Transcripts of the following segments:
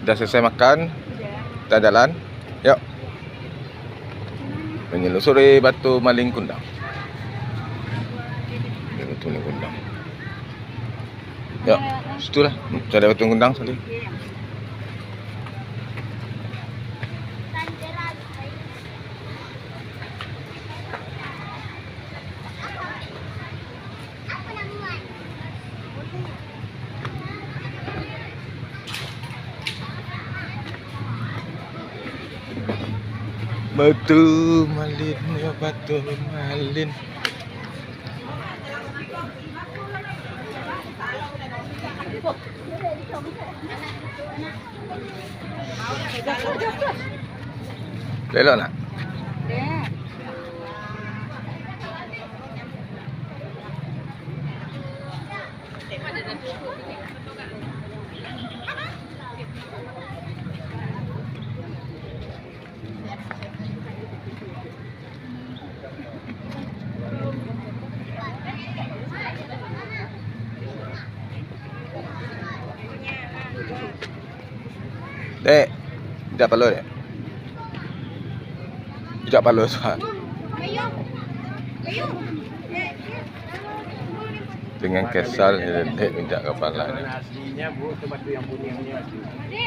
Dah selesai makan, kita jalan. Yuk. Menyelusuri Batu Maling Kundang. Batu Maling Kundang. Yuk, situlah. Cari Batu Kundang sekali. Batu Malin, ya Batu Malin. Lelok nak? Dek, tidak perlu dek. Tidak perlu soal. Dengan kesal dek minta kepala. Aslinya bu, itu batu yang kuningnya.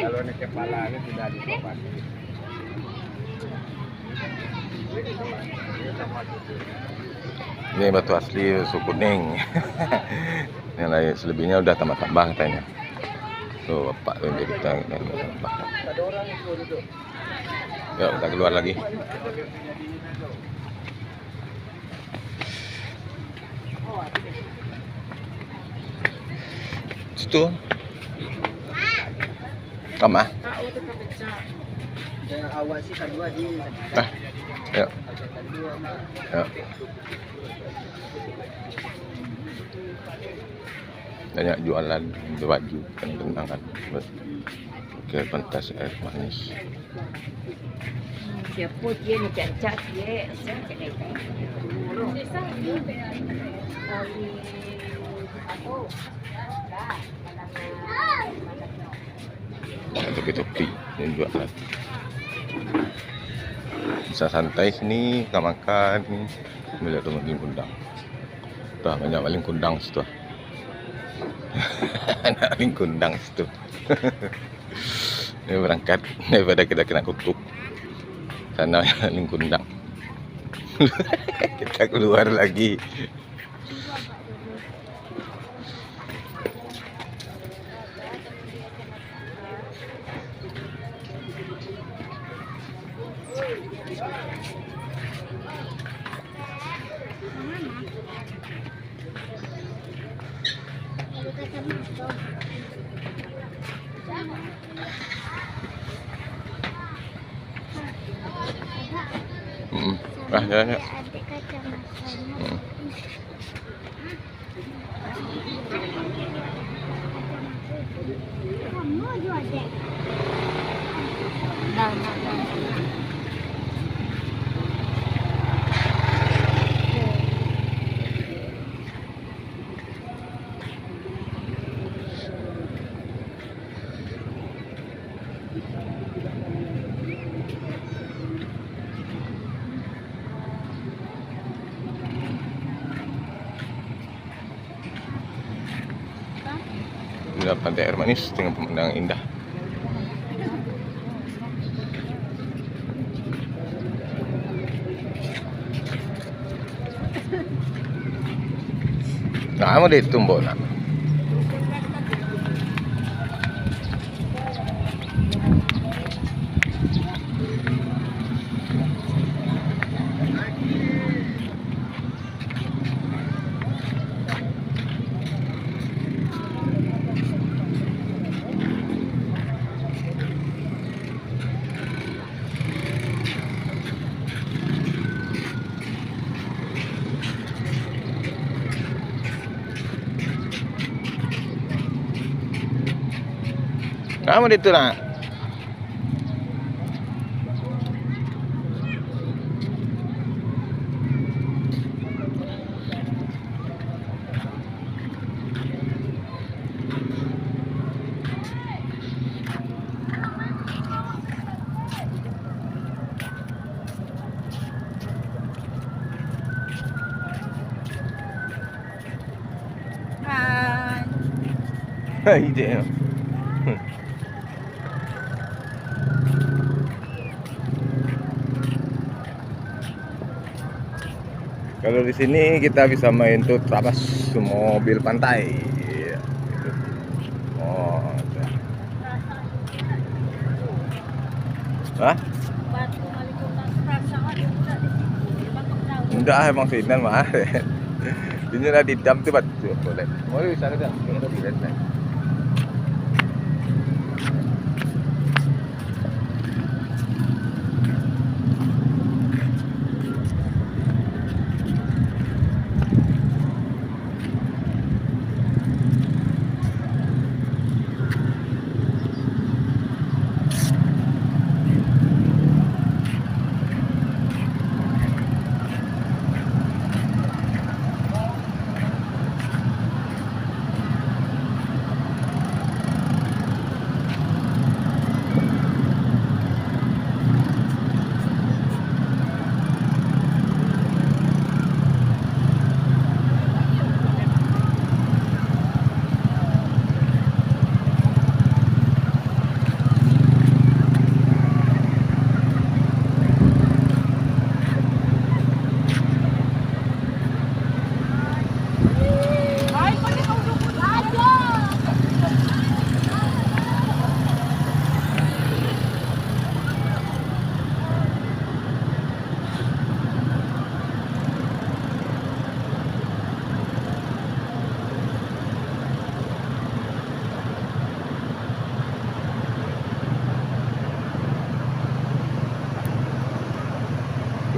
Kalau ini kepalanya tidak disopan. Ini batu asli suku kuning. Yang lain selebihnya udah tambah-tambah katanya. So bapak tu jadi kita tambah. Yuk kita keluar lagi. Situ. Kamah. Awal sih kedua di. Yuk. Yuk. Banyak jualan baju kenangan ke pentas air manis. Siapa dia ni cacat dia, saya cakap. Topi-topi yang jualan. Bisa santai sini, kita makan. Melihat tu Maling Kundang. Tuh banyak Maling Kundang situ. Anak Maling Kundang situ. Ini berangkat daripada kita kena kutuk. Sana Maling Kundang. Kita keluar lagi. Jalan yuk. Sudah pantai air manis dengan pemandangan indah. Nah, mau ditumbuh nak. Kamu di tu nak. Ide. Kalau di sini kita bisa main tuh terabas mobil pantai. Iya, gitu. Oh, ada. Hah? Enggak, emang sini mah. Ini ada di dam tuh, boleh. Mau di sana dah, kita ada di sana.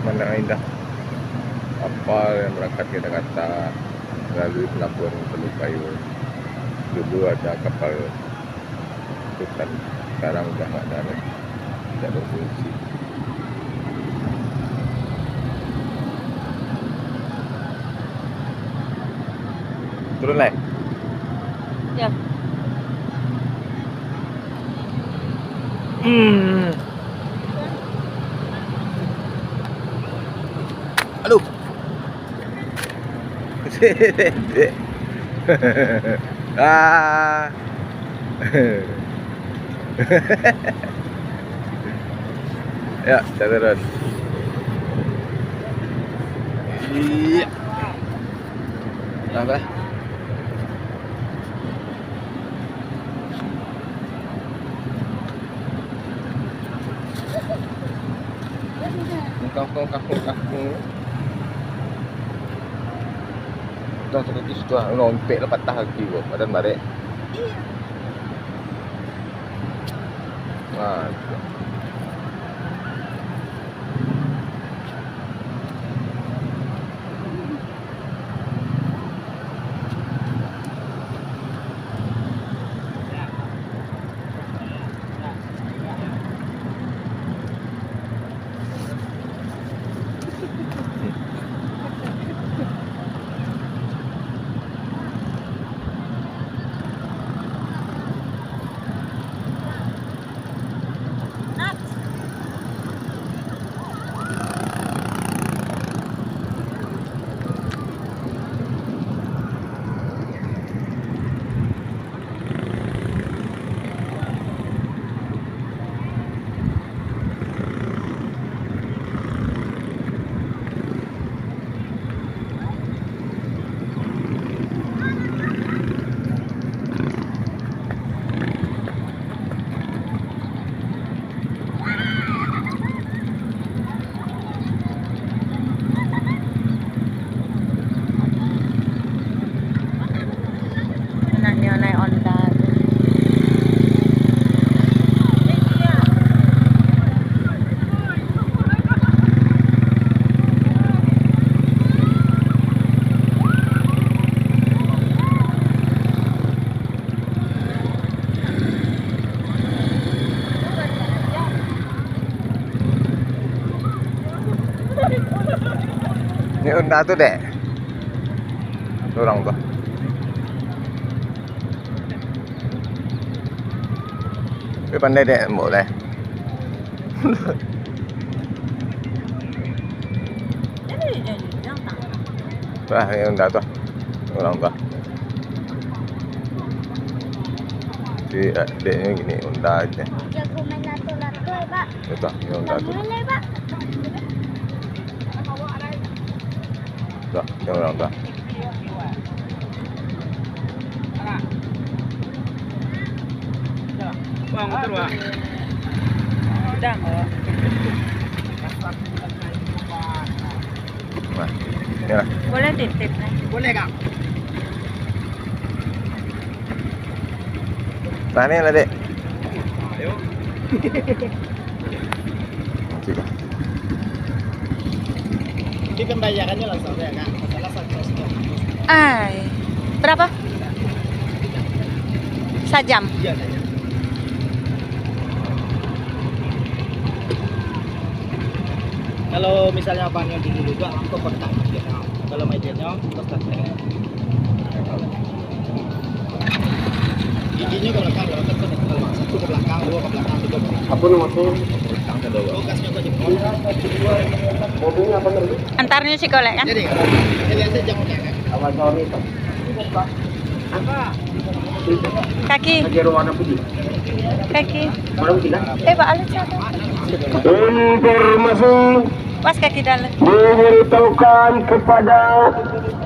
Pemandangan indah. Kapal yang berangkat ke Jakarta melalui pelabuhan Teluk Kayu. Dulu ada kapal hutan, sekarang udah nggak ada lagi, tidak berfungsi. Turun lah. Ya. Aduh. Ah. Ya, turun. Iya. Apa? Kampung. Dah terus sudah lompek lah patah kaki gua, badan balik. Wah. Ini Honda tuh dek, orang tuh. Cái pandai dek mau deh. Wah, ini Honda tuh, orang tuh. Si adeknya gini, Honda aja. Jago main lato-lato ya, Pak. Betul, ini Honda tuh. Boleh, Pak. Betul, ini Honda. Bang, motor Pak. Udah. Nah, ini lah. Boleh titip nih. Boleh, Kak? Tanya lah dek. Ayo. Coba. Ini pembayarannya langsung ya, Kak. Masalah sukses. Ay. Berapa? Sajam. Iya, iya. Kalau misalnya abangnya dulu juga, aku kontak dia. Kalau mejernya, kontak saya. Giginya ke belakang, kalau satu ke belakang, dua ke belakang, tiga ke belakang. Apa nomor tuh? Belakang ke bawah. Oh, kasnya ke jempol. Mobilnya apa tadi? Antarnya si golek kan? Jadi aja jam kan? Awal tahun itu. Apa? Kaki. Ajar warna putih. Kaki. Warna putih lah. Pak Alif siapa? Informasi Pas kaki dalam. diberitahukan kepada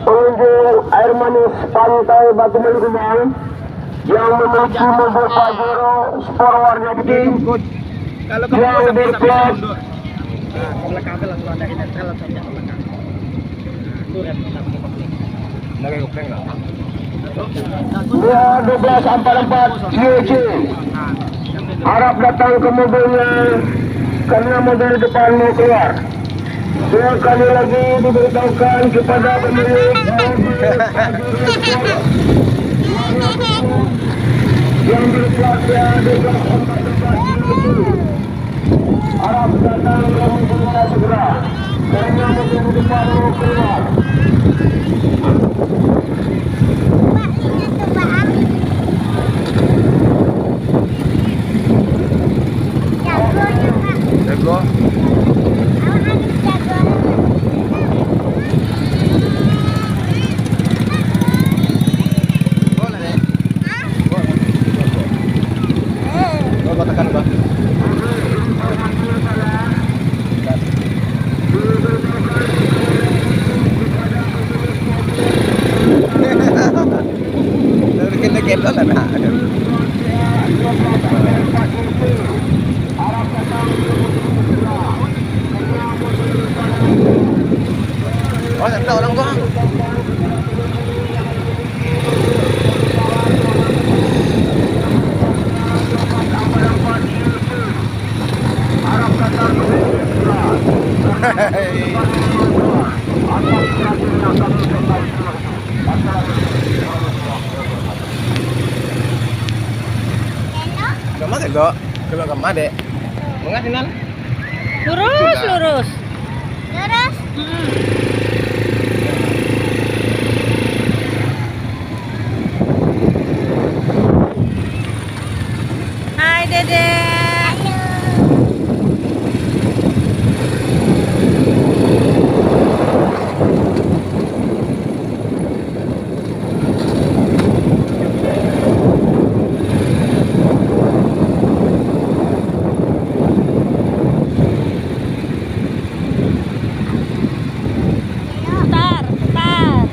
pengunjung air manis pantai Batu Melukemang yang memiliki mobil Pajero sport warna putih yang berplat ke belakang langsung ada ini langsung ke belakang. Itu rem Lagi kupleng lah. 1244 YJ harap datang ke mobilnya karena mobil depan mau keluar. Sekali lagi diberitahukan kepada pemilik mobil yang berplatnya 1244 harap datang ke mobilnya segera karena mobil depan mau keluar. Jago. Oh, katakan Bang. Lagi lah nak. Oh, ada orang gua. Kamu tego, kalau kamu dek, mengasinan? Lurus, lurus. Terus? Hai Dede. Bentar, bentar.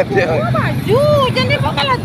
Dia- Oh, maju. Jangan dibakalan.